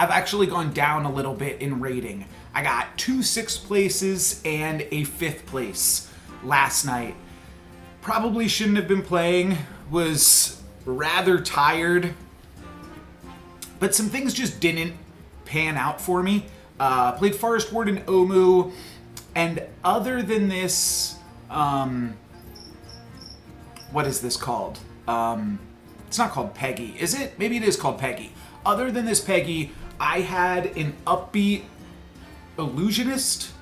I've actually gone down a little bit in rating. I got 2 6th places and a 5th place last night. Probably shouldn't have been playing, was rather tired, but some things just didn't pan out for me. Played Forest Ward and Omu, and other than this, what is this called? It's not called Peggy, is it? Maybe it is called Peggy. Other than this Peggy, I had an upbeat illusionist,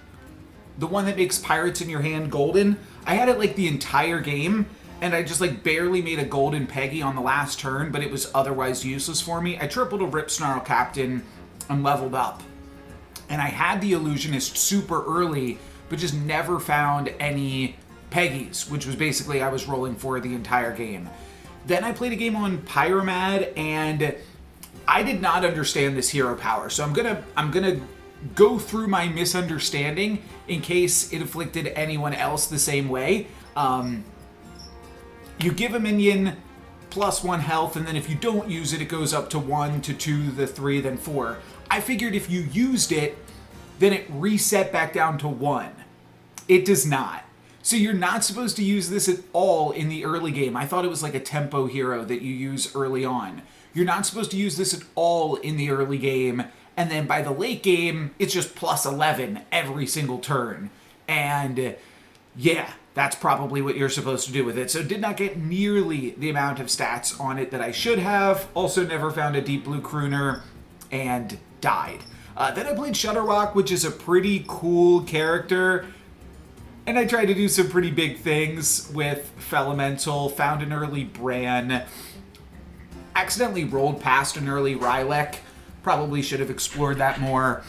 the one that makes pirates in your hand golden. I had it like the entire game, and I just like barely made a golden Peggy on the last turn, but it was otherwise useless for me. I tripled a Rip Snarl Captain and leveled up. And I had the illusionist super early, but just never found any Peggies, which was basically I was rolling for the entire game. Then I played a game on Pyromad, and I did not understand this hero power. So I'm gonna go through my misunderstanding in case it afflicted anyone else the same way. You give a minion +1 health, and then if you don't use it, it goes up to 1, to 2, to 3, then 4. I figured if you used it, then it reset back down to 1. It does not. So you're not supposed to use this at all in the early game. I thought it was like a tempo hero that you use early on. You're not supposed to use this at all in the early game, and then by the late game, it's just +11 every single turn. And yeah, that's probably what you're supposed to do with it. So did not get nearly the amount of stats on it that I should have. Also never found a Deep Blue Crooner, and died. Then I played Shutterwalk, which is a pretty cool character. And I tried to do some pretty big things with Felemental, found an early Bran, accidentally rolled past an early Rylek. Probably should have explored that more.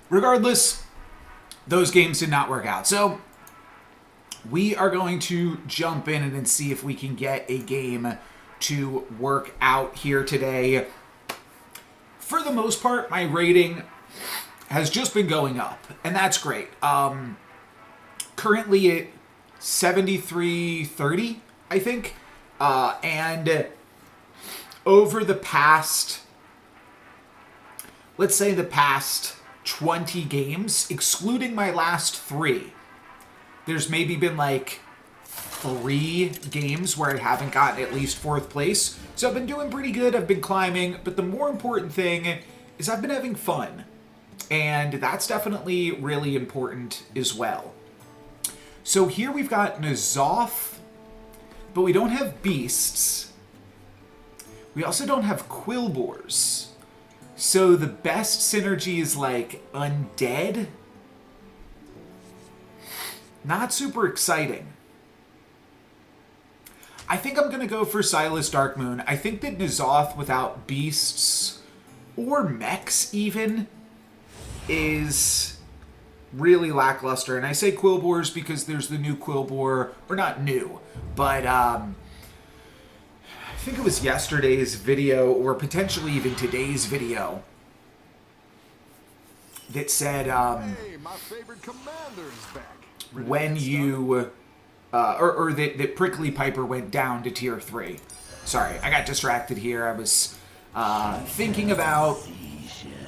Regardless, those games did not work out. So we are going to jump in and see if we can get a game to work out here today. For the most part, my rating has just been going up, and that's great. Currently at 73.30, I think. And over the past, let's say the past 20 games, excluding my last 3, there's maybe been like 3 games where I haven't gotten at least 4th place. So I've been doing pretty good. I've been climbing. But the more important thing is I've been having fun. And that's definitely really important as well. So here we've got N'Zoth, but we don't have beasts. We also don't have Quilboars. So the best synergy is like undead. Not super exciting. I think I'm going to go for Silas Darkmoon. I think that N'Zoth without beasts, or mechs even, is really lackluster. And I say Quilboars because there's the new Quilboar, or not new, but I think it was yesterday's video, or potentially even today's video, that said, hey, my favorite commander is back. When you, or that Prickly Piper went down to tier 3. Sorry, I got distracted here. I was thinking about,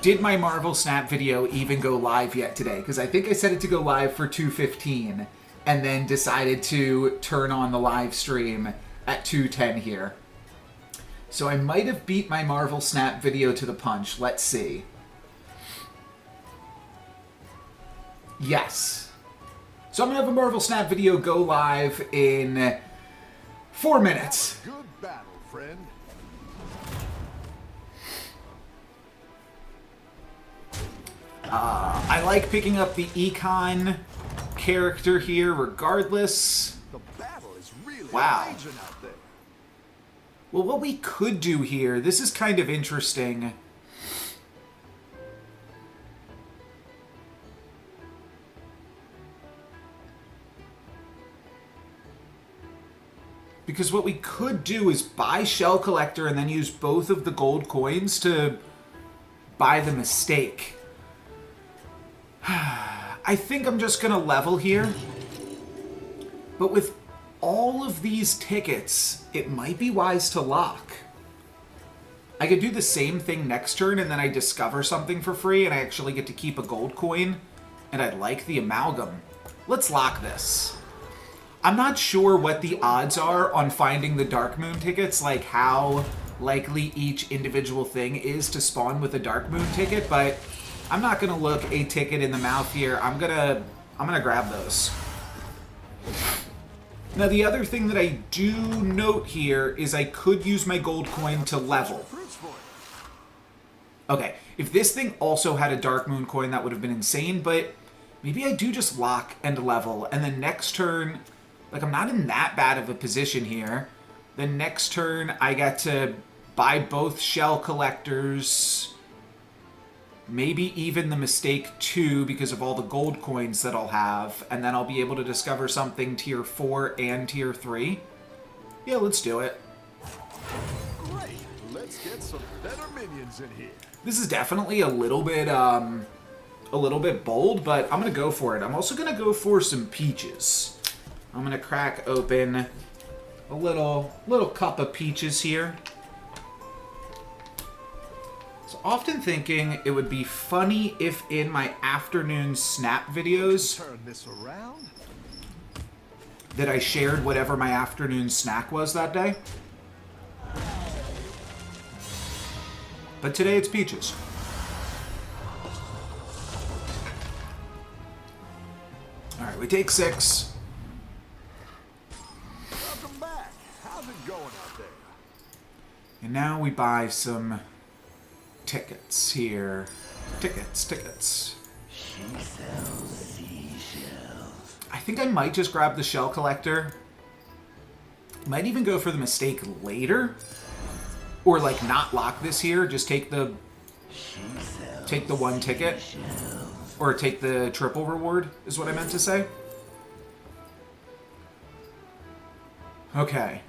did my Marvel Snap video even go live yet today? Because I think I set it to go live for 2:15, and then decided to turn on the live stream at 2:10 here. So I might have beat my Marvel Snap video to the punch. Let's see. Yes. So I'm going to have a Marvel Snap video go live in 4 minutes. Good battle, friend. I like picking up the Econ character here regardless. The battle is really Wow. raging out there. Well, what we could do here, this is kind of interesting. Because what we could do is buy Shell Collector and then use both of the gold coins to buy the Mistake. I think I'm just going to level here. But with all of these tickets, it might be wise to lock. I could do the same thing next turn, and then I discover something for free, and I actually get to keep a gold coin, and I like the amalgam. Let's lock this. I'm not sure what the odds are on finding the Darkmoon tickets, like how likely each individual thing is to spawn with a Darkmoon ticket, but I'm not gonna look a ticket in the mouth here. I'm gonna grab those. Now, the other thing that I do note here is I could use my gold coin to level. Okay, if this thing also had a Darkmoon coin, that would have been insane, but maybe I do just lock and level, and then next turn, like, I'm not in that bad of a position here. The next turn, I get to buy both shell collectors, maybe even the mistake 2 because of all the gold coins that I'll have, and then I'll be able to discover something tier 4 and tier 3. Yeah, let's do it. Great. Let's get some better minions in here. This is definitely a little bit bold, but I'm gonna go for it. I'm also gonna go for some peaches. I'm gonna crack open a little cup of peaches here. So often thinking it would be funny if in my afternoon snap videos Turn this around. that I shared whatever my afternoon snack was that day. But today it's peaches. Alright, we take 6. Welcome back. How's it going out there? And now we buy some tickets here. Tickets. She sells seashells. I think I might just grab the shell collector. Might even go for the mistake later. Or, like, not lock this here. Just take the one ticket. Or take the triple reward, is what I meant to say. Okay.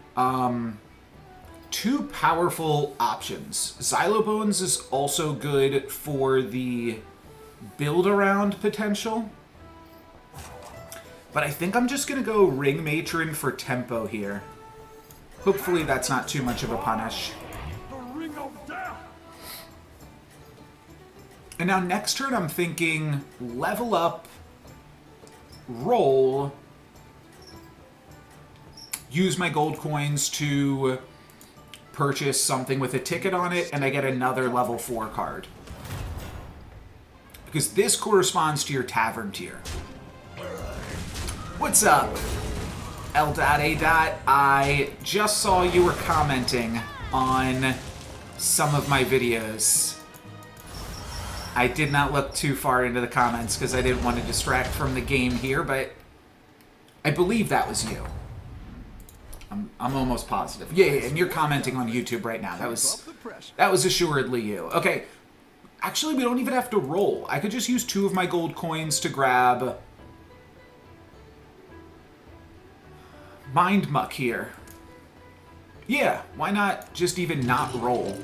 2 powerful options. Xylobones is also good for the build-around potential. But I think I'm just going to go Ring Matron for tempo here. Hopefully that's not too much of a punish. And now next turn I'm thinking level up, roll, use my gold coins to purchase something with a ticket on it, and I get another level 4 card. Because this corresponds to your tavern tier. What's up, L.A. I just saw you were commenting on some of my videos. I did not look too far into the comments because I didn't want to distract from the game here, but I believe that was you. I'm almost positive. Yeah, and you're commenting on YouTube right now. That was assuredly you. Okay, actually, we don't even have to roll. I could just use 2 of my gold coins to grab Mind Muck here. Yeah, why not just even not roll?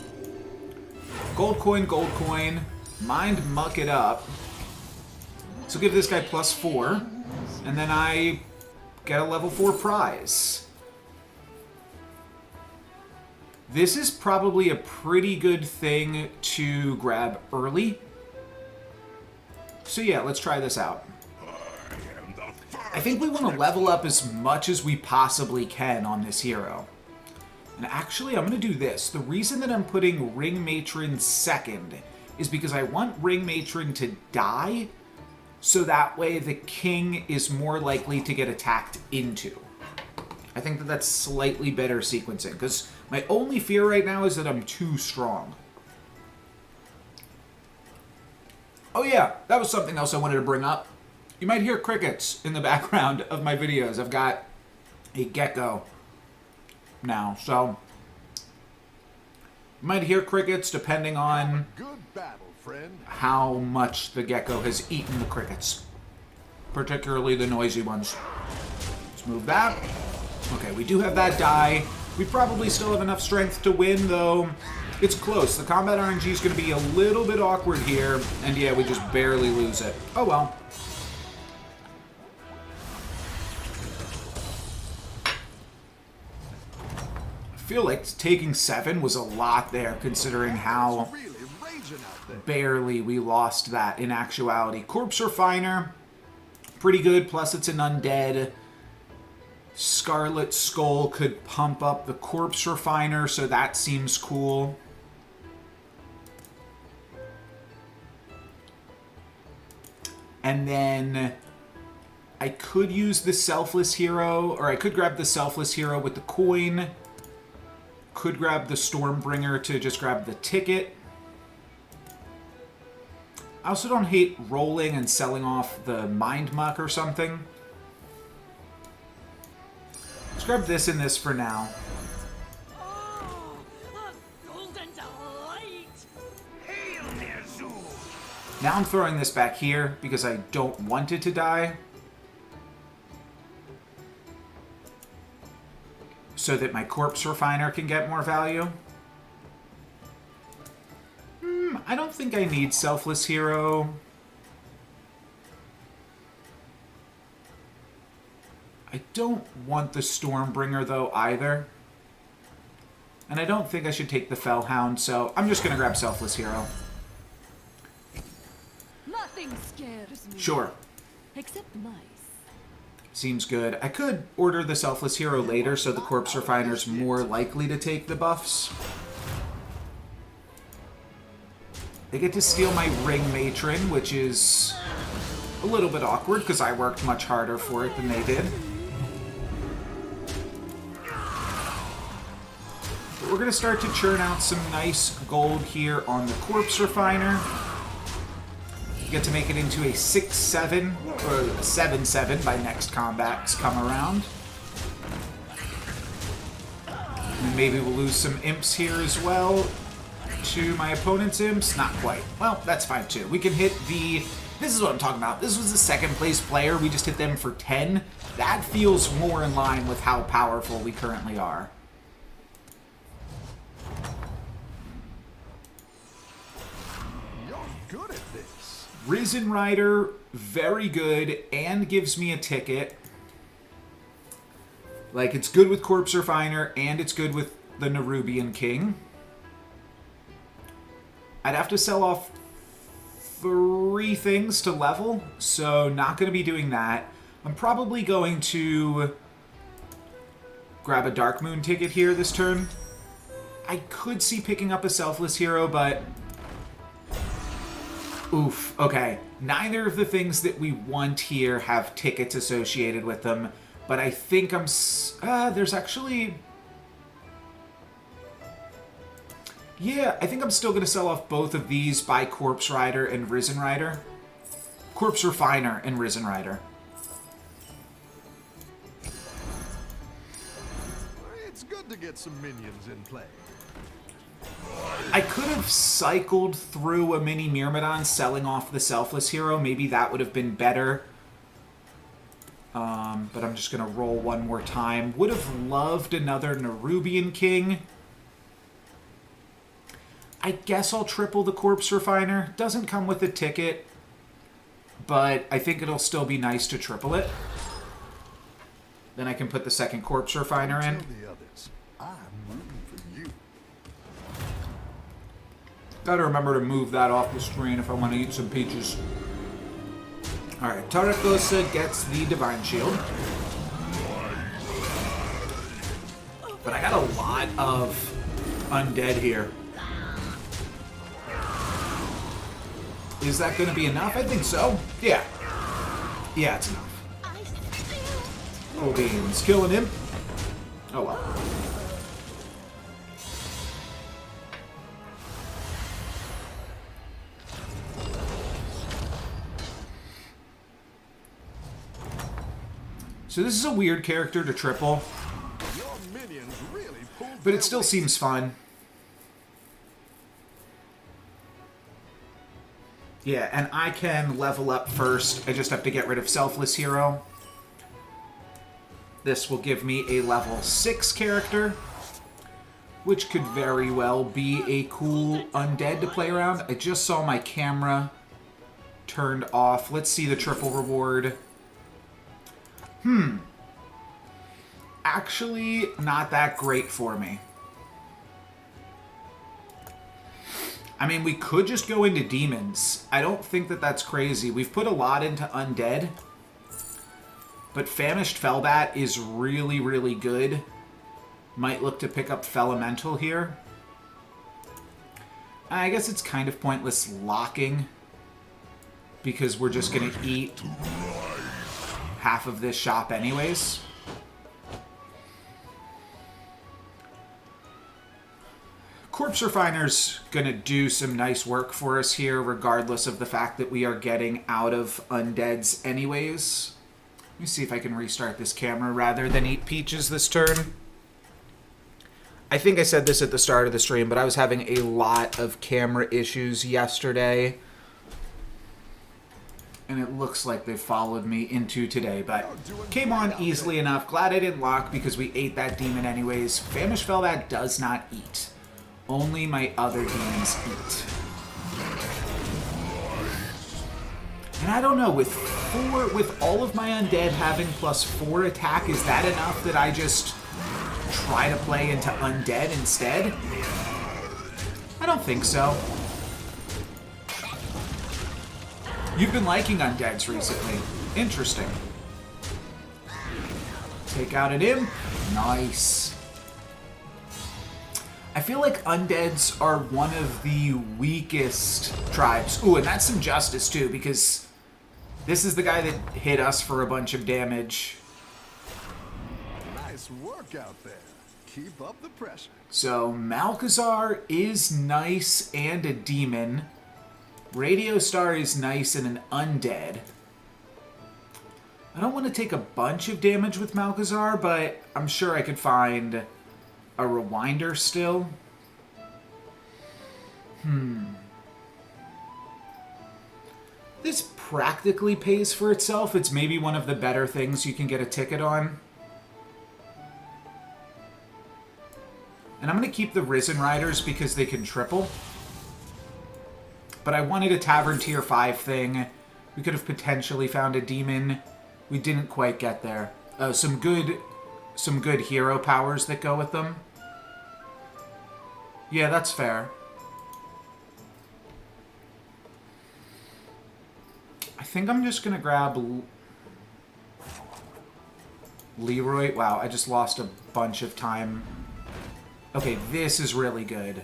Gold coin, Mind Muck it up. So give this guy +4, and then I get a level 4 prize. This is probably a pretty good thing to grab early. So yeah, let's try this out. I think we want to level up as much as we possibly can on this hero. And actually, I'm going to do this. The reason that I'm putting Ring Matron second is because I want Ring Matron to die, so that way the king is more likely to get attacked into. I think that that's slightly better sequencing, because my only fear right now is that I'm too strong. Oh yeah, that was something else I wanted to bring up. You might hear crickets in the background of my videos. I've got a gecko now, so you might hear crickets depending on Good battle, friend. how much the gecko has eaten the crickets, particularly the noisy ones. Let's move that. Okay, we do have that die. We probably still have enough strength to win, though. It's close. The combat RNG is going to be a little bit awkward here, and yeah, we just barely lose it. Oh well. feel like taking 7 was a lot there, considering how Really raging out there. barely we lost that in actuality. Corpse Refiner, pretty good, plus it's an undead. Scarlet Skull could pump up the Corpse Refiner, so that seems cool. And then I could use the Selfless Hero, or I could grab the Selfless Hero with the coin. Could grab the Stormbringer to just grab the ticket. I also don't hate rolling and selling off the Mind Muck or something. Let's grab this and this for now. Oh, a golden delight! Hail, Ner'zhul! Now I'm throwing this back here because I don't want it to die. So that my Corpse Refiner can get more value. I don't think I need Selfless Hero. I don't want the Stormbringer, though, either. And I don't think I should take the Fellhound, so I'm just going to grab Selfless Hero. Nothing scares me. Sure. Except mice. Seems good. I could order the Selfless Hero later, so the Corpse Refiner's more likely to take the buffs. They get to steal my Ring Matron, which is a little bit awkward, because I worked much harder for it than they did. But we're going to start to churn out some nice gold here on the Corpse Refiner. Get to make it into a 6-7 or a 7-7 by next combats come around. And maybe we'll lose some imps here as well to my opponent's imps. Not quite. Well, that's fine too. We can hit the... This is what I'm talking about. This was the second place player. We just hit them for 10. That feels more in line with how powerful we currently are. You're good at this. Risen Rider, very good, and gives me a ticket. Like, it's good with Corpse Refiner, and it's good with the Nerubian King. I'd have to sell off 3 things to level, so not going to be doing that. I'm probably going to grab a Darkmoon ticket here this turn. I could see picking up a Selfless Hero, but... Oof, okay. Neither of the things that we want here have tickets associated with them, but I think I'm... there's actually... Yeah, I think I'm still going to sell off both of these by Corpse Rider and Risen Rider. Corpse Refiner and Risen Rider. It's good to get some minions in play. I could have cycled through a mini Myrmidon selling off the Selfless Hero. Maybe that would have been better. But I'm just going to roll one more time. Would have loved another Nerubian King. I guess I'll triple the Corpse Refiner. Doesn't come with a ticket, but I think it'll still be nice to triple it. Then I can put the second Corpse Refiner in. Tell the others, I'm rooting for you. Gotta remember to move that off the screen if I want to eat some peaches. Alright, Tarakosa gets the Divine Shield. But I got a lot of undead here. Is that going to be enough? I think so. Yeah. Yeah, it's enough. Oh, Beans killing him. Oh, well. So this is a weird character to triple, Your minions really pulled but their it still weight. seems fun. Yeah, and I can level up first. I just have to get rid of Selfless Hero. This will give me a level 6 character, which could very well be a cool undead to play around. I just saw my camera turned off. Let's see the triple reward. Actually, not that great for me. I mean, we could just go into demons. I don't think that that's crazy. We've put a lot into undead. But Famished Fellbat is really, really good. Might look to pick up Felemental here. I guess it's kind of pointless locking. Because we're just going to eat half of this shop anyways. Corpse Refiner's going to do some nice work for us here, regardless of the fact that we are getting out of undeads anyways. Let me see if I can restart this camera rather than eat peaches this turn. I think I said this at the start of the stream, but I was having a lot of camera issues yesterday. And it looks like they followed me into today, but came on easily enough. Glad I didn't lock because we ate that demon anyways. Famished Fellbat does not eat. Only my other demons eat. And I don't know, with all of my undead having +4 attack, is that enough that I just try to play into undead instead? I don't think so. You've been liking undeads recently. Interesting. Take out an imp. Nice. I feel like undeads are one of the weakest tribes. Ooh, and that's some justice too, because this is the guy that hit us for a bunch of damage. Nice work out there. Keep up the pressure. So Malchezaar is nice and a demon. Radio Star is nice and an undead. I don't want to take a bunch of damage with Malchezaar, but I'm sure I could find a Rewinder still. This practically pays for itself. It's maybe one of the better things you can get a ticket on. And I'm going to keep the Risen Riders because they can triple. But I wanted a Tavern Tier 5 thing. We could have potentially found a demon. We didn't quite get there. Some good hero powers that go with them. Yeah, that's fair. I think I'm just going to grab Leroy. Wow, I just lost a bunch of time. Okay, this is really good.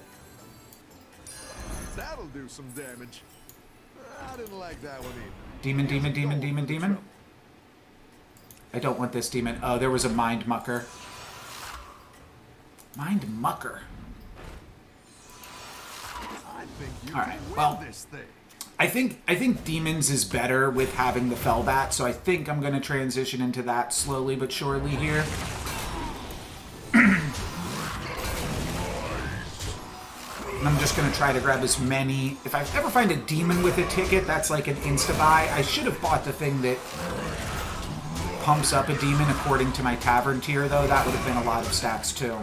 That'll do some damage. I didn't like that one either. Demon, demon, demon, demon, demon. I don't want this demon. Oh, there was a Mind Mucker. Mind Mucker. I think you All can right, win well, this thing. I think Demons is better with having the Fellbat, so I think I'm going to transition into that slowly but surely here. And I'm just going to try to grab as many... If I ever find a demon with a ticket, that's like an insta-buy. I should have bought the thing that pumps up a demon according to my tavern tier, though. That would have been a lot of stats, too.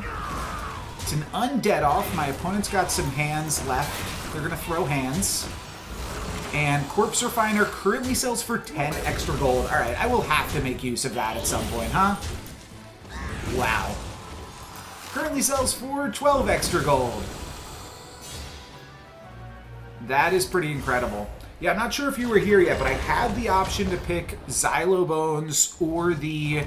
It's an undead off. My opponent's got some hands left. They're going to throw hands. And Corpse Refiner currently sells for 10 extra gold. Alright, I will have to make use of that at some point, huh? Wow. Currently sells for 12 extra gold. That is pretty incredible. Yeah, I'm not sure if you were here yet, but I had the option to pick Xylobones or the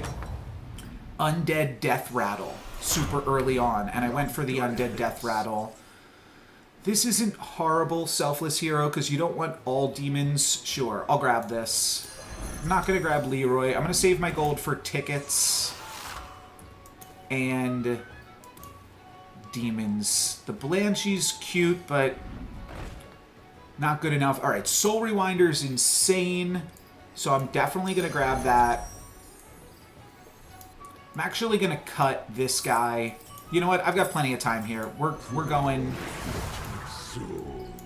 Undead Death Rattle super early on, and I went for the Undead Death Rattle. This isn't horrible, Selfless Hero, because you don't want all demons. Sure, I'll grab this. I'm not going to grab Leroy. I'm going to save my gold for tickets and demons. The Banshee's cute, but not good enough. All right, Soul Rewinder is insane, so I'm definitely going to grab that. I'm actually going to cut this guy. You know what? I've got plenty of time here. We're going...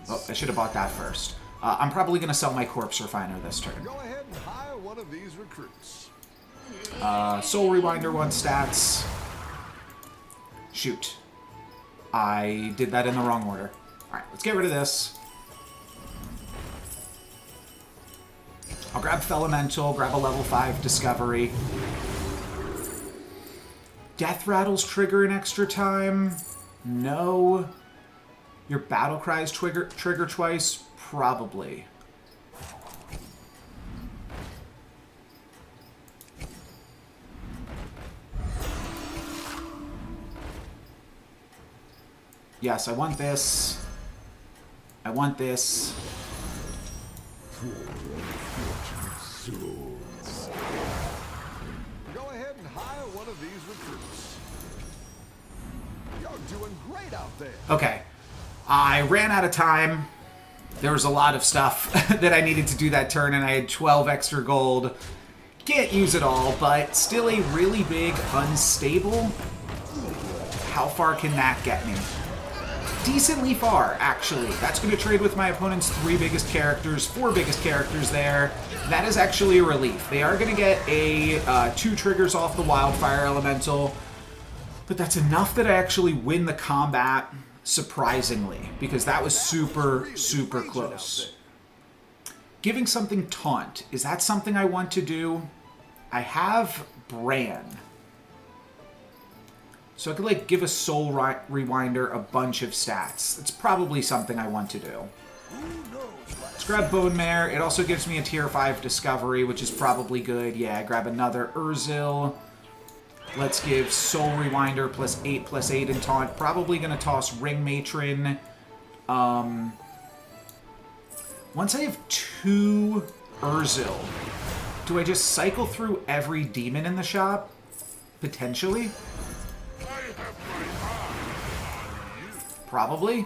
Oh, I should have bought that first. I'm probably going to sell my Corpse Refiner this turn. Go ahead and hire one of these recruits. Soul Rewinder 1 stats. Shoot. I did that in the wrong order. Alright, let's get rid of this. I'll grab Felemental, grab a level 5 Discovery. Death Rattles trigger an extra time? No. Your battle cries trigger twice? Probably. Yes, I want this. I want this. Go ahead and hire one of these recruits. You're doing great out there. Okay. I ran out of time. There was a lot of stuff that I needed to do that turn, and I had 12 extra gold. Can't use it all, but still a really big unstable. How far can that get me? Decently far, actually. That's going to trade with my opponent's 3 biggest characters, 4 biggest characters there. That is actually a relief. They are going to get a 2 triggers off the Wildfire Elemental, but that's enough that I actually win the combat, surprisingly, because that was super, super close. Giving something Taunt, is that something I want to do? I have Bran. So I could, like, give a Soul Rewinder a bunch of stats. It's probably something I want to do. Let's grab Bone Mare. It also gives me a tier 5 Discovery, which is probably good. Yeah, grab another Urzil. Let's give Soul Rewinder +8/+8 in Taunt. Probably going to toss Ring Matron. Once I have 2 Urzil, do I just cycle through every demon in the shop? Potentially. Probably.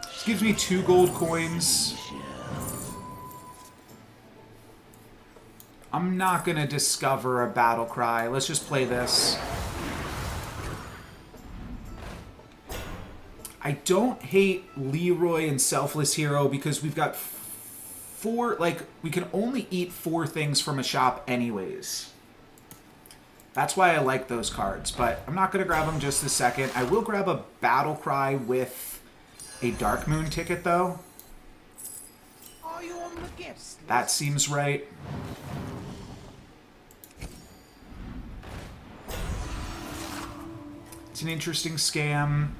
This gives me 2 gold coins. I'm not going to discover a battle cry. Let's just play this. I don't hate Leroy and Selfless Hero because we've got 4, like, we can only eat 4 things from a shop anyways. That's why I like those cards, but I'm not going to grab them just a second. I will grab a Battle Cry with a Darkmoon ticket, though. Are you on the guest list? That seems right. It's an interesting scam.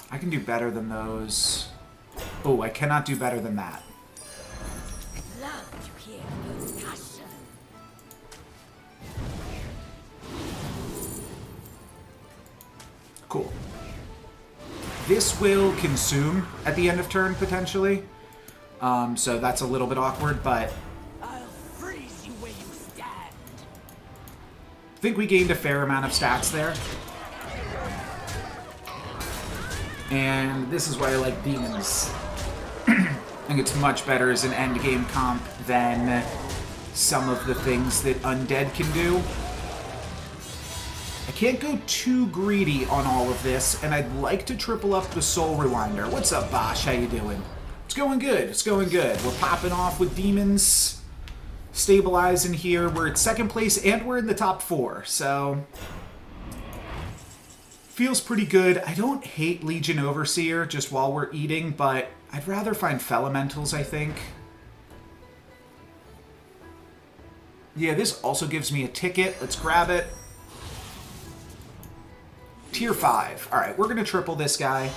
I can do better than those. Oh, I cannot do better than that. Love to hear percussion. Cool. This will consume at the end of turn, potentially. So that's a little bit awkward, but I'll freeze you where you stand. I think we gained a fair amount of stats there. And this is why I like demons. I think it's much better as an endgame comp than some of the things that undead can do. I can't go too greedy on all of this, and I'd like to triple up the Soul Rewinder. What's up, Bosh? How you doing? It's going good. It's going good. We're popping off with demons, stabilizing here. We're at 2nd place, and we're in the top 4, so feels pretty good. I don't hate Legion Overseer just while we're eating, but I'd rather find Felementals, I think. Yeah, this also gives me a ticket. Let's grab it. Tier 5. Alright, we're going to triple this guy.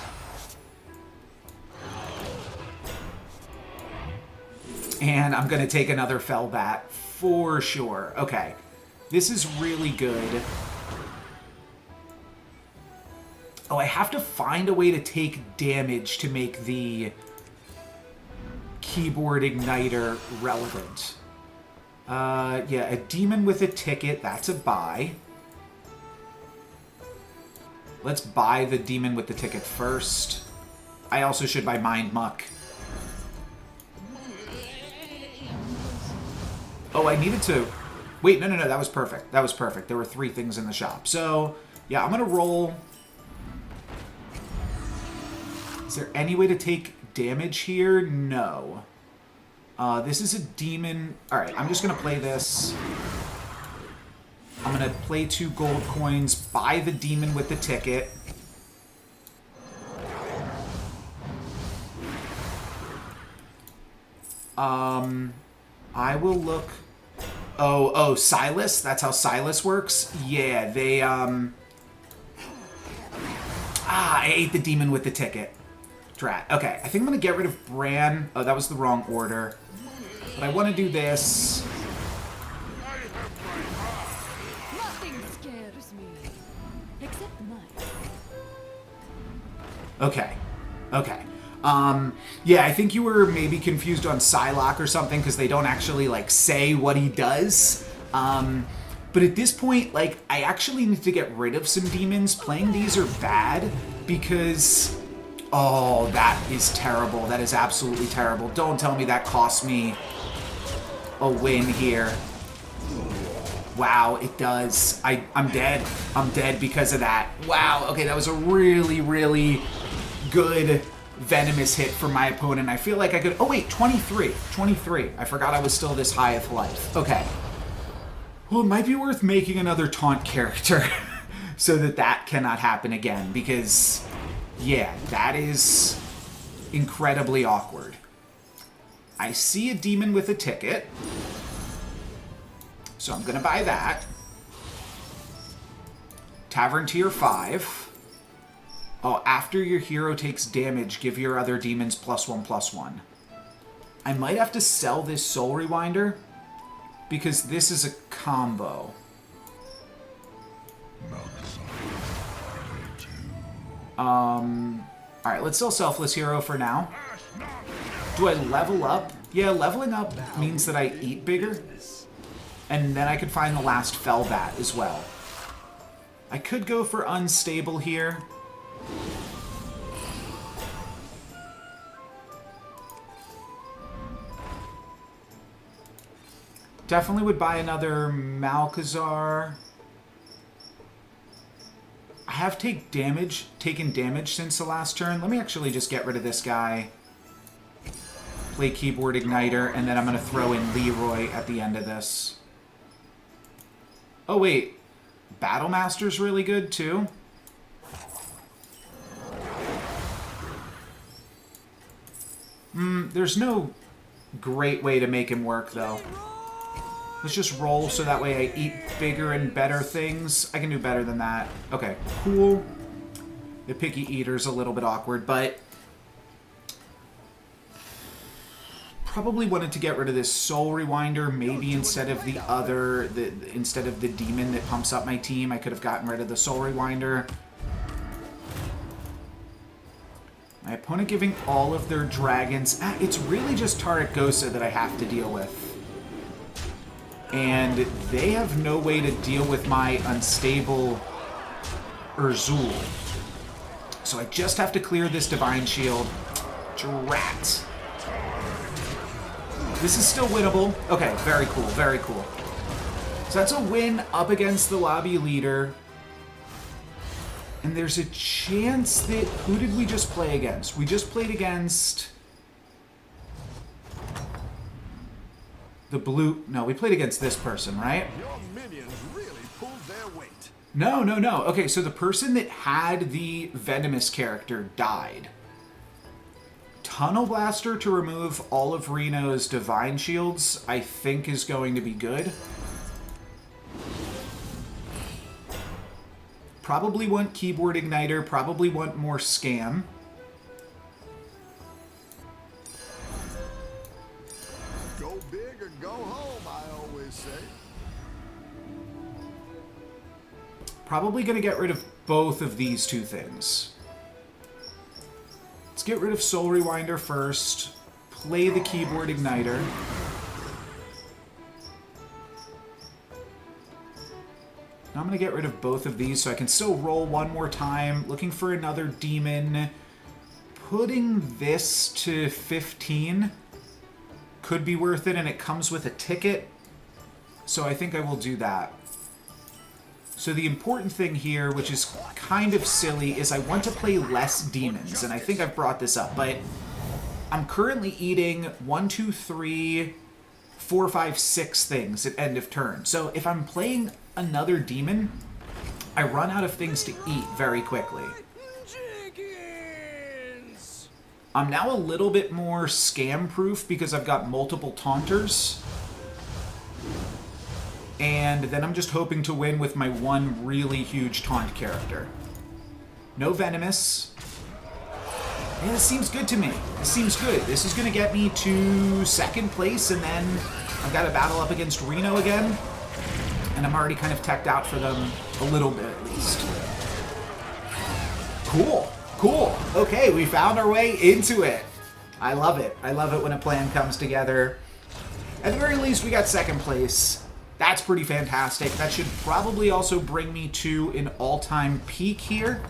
And I'm going to take another Fellbat for sure. Okay. This is really good. Oh, I have to find a way to take damage to make the Keyboard Igniter relevant. Yeah, a demon with a ticket. That's a buy. Let's buy the demon with the ticket first. I also should buy Mind Muck. Oh, I needed to... Wait, no, that was perfect. That was perfect. There were 3 things in the shop. So, yeah, I'm going to roll... Is there any way to take damage here? No. This is a demon... Alright, I'm just going to play this. I'm going to play 2 gold coins, buy the demon with the ticket. I will look... Oh, Silas? That's how Silas works? Yeah, they, I ate the demon with the ticket. Drat. Okay, I think I'm going to get rid of Bran. Oh, that was the wrong order. But I want to do this. Nothing scares me. Except mice. Okay. Okay. Yeah, I think you were maybe confused on Psylocke or something because they don't actually, like, say what he does. But at this point, like, I actually need to get rid of some demons. Playing these are bad because... Oh, that is terrible. That is absolutely terrible. Don't tell me that cost me a win here. Wow, it does. I'm dead. I'm dead because of that. Wow, okay, that was a really, really good venomous hit for my opponent. I feel like I could... Oh, wait, 23. 23. I forgot I was still this high of life. Okay. Well, it might be worth making another taunt character so that that cannot happen again because... Yeah, that is incredibly awkward. I see a demon with a ticket. So I'm going to buy that. Tavern tier 5. Oh, after your hero takes damage, give your other demons +1/+1. I might have to sell this Soul Rewinder because this is a combo. Alright, let's sell Selfless Hero for now. Do I level up? Yeah, leveling up means that I eat bigger. And then I could find the last Fellbat as well. I could go for Unstable here. Definitely would buy another Malkazar. I have taken damage since the last turn. Let me actually just get rid of this guy. Play Keyboard Igniter, and then I'm going to throw in Leroy at the end of this. Oh, wait. Battlemaster's really good, too. There's no great way to make him work, though. Let's just roll so that way I eat bigger and better things. I can do better than that. Okay, cool. The Picky Eater's a little bit awkward, but... Probably wanted to get rid of this Soul Rewinder, maybe instead of the other... instead of the demon that pumps up my team, I could have gotten rid of the Soul Rewinder. My opponent giving all of their dragons... it's really just Tarek Gosa that I have to deal with. And they have no way to deal with my unstable Urzul. So I just have to clear this Divine Shield. Drat. This is still winnable. Okay, very cool, very cool. So that's a win up against the lobby leader. And there's a chance that... Who did we just play against? We just played against... The blue... No, we played against this person, right? Your minions really pulled their weight. No. Okay, so the person that had the Venomous character died. Tunnel Blaster to remove all of Reno's Divine Shields, I think is going to be good. Probably want Keyboard Igniter, probably want more Scam. Go big or go home, I always say. Probably going to get rid of both of these two things. Let's get rid of Soul Rewinder first. Play the Keyboard Igniter. Now I'm going to get rid of both of these so I can still roll one more time. Looking for another demon. Putting this to 15 could be worth it, and it comes with a ticket. So I think I will do that. So the important thing here, which is kind of silly, is I want to play less demons. And I think I've brought this up, but I'm currently eating 1, 2, 3, 4, 5, 6 things at end of turn. So if I'm playing another demon, I run out of things to eat very quickly. I'm now a little bit more scam-proof because I've got multiple taunters. And then I'm just hoping to win with my one really huge taunt character. No Venomous. Yeah, this seems good to me. This seems good. This is going to get me to second place, and then I've got to battle up against Reno again. And I'm already kind of teched out for them a little bit, at least. Cool. Cool. Okay, we found our way into it. I love it. I love it when a plan comes together. At the very least, we got second place. That's pretty fantastic. That should probably also bring me to an all-time peak here.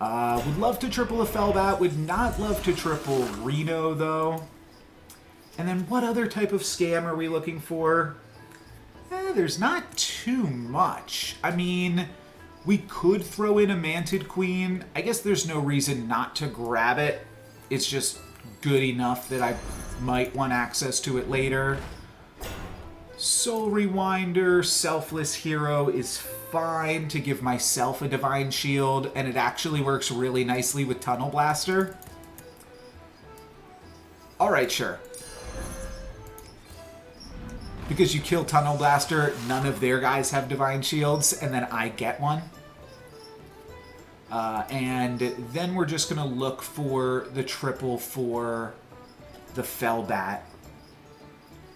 Would love to triple a Fellbat. Would not love to triple Reno, though. And then what other type of scam are we looking for? There's not too much. I mean, we could throw in a Manted Queen. I guess there's no reason not to grab it. It's just good enough that I might want access to it later. Soul Rewinder, Selfless Hero is fine to give myself a Divine Shield, and it actually works really nicely with Tunnel Blaster. Alright, sure. Because you kill Tunnel Blaster, none of their guys have Divine Shields, and then I get one. And then we're just going to look for the triple for the Fellbat.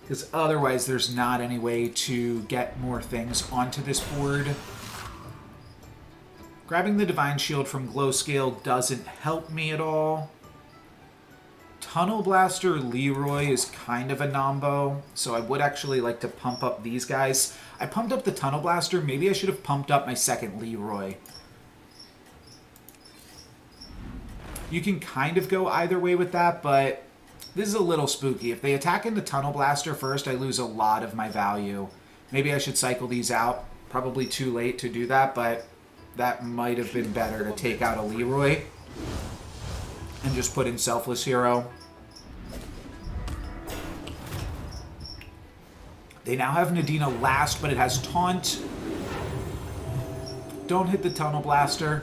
Because otherwise there's not any way to get more things onto this board. Grabbing the Divine Shield from Glowscale doesn't help me at all. Tunnel Blaster Leroy is kind of a nombo, so I would actually like to pump up these guys. I pumped up the Tunnel Blaster. Maybe I should have pumped up my second Leroy. You can kind of go either way with that, but this is a little spooky. If they attack into Tunnel Blaster first, I lose a lot of my value. Maybe I should cycle these out. Probably too late to do that, but that might have been better to take out a Leroy and just put in Selfless Hero. They now have Nadina last, but it has Taunt. Don't hit the Tunnel Blaster.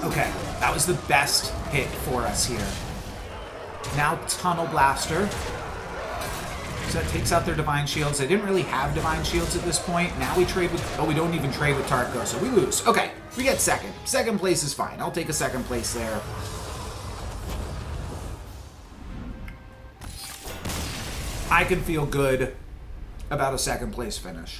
Okay, that was the best hit for us here. Now Tunnel Blaster. So that takes out their Divine Shields. They didn't really have Divine Shields at this point. Now we trade with... Oh, we don't even trade with Tarko, so we lose. Okay, we get second. Second place is fine. I'll take a second place there. I can feel good about a second place finish.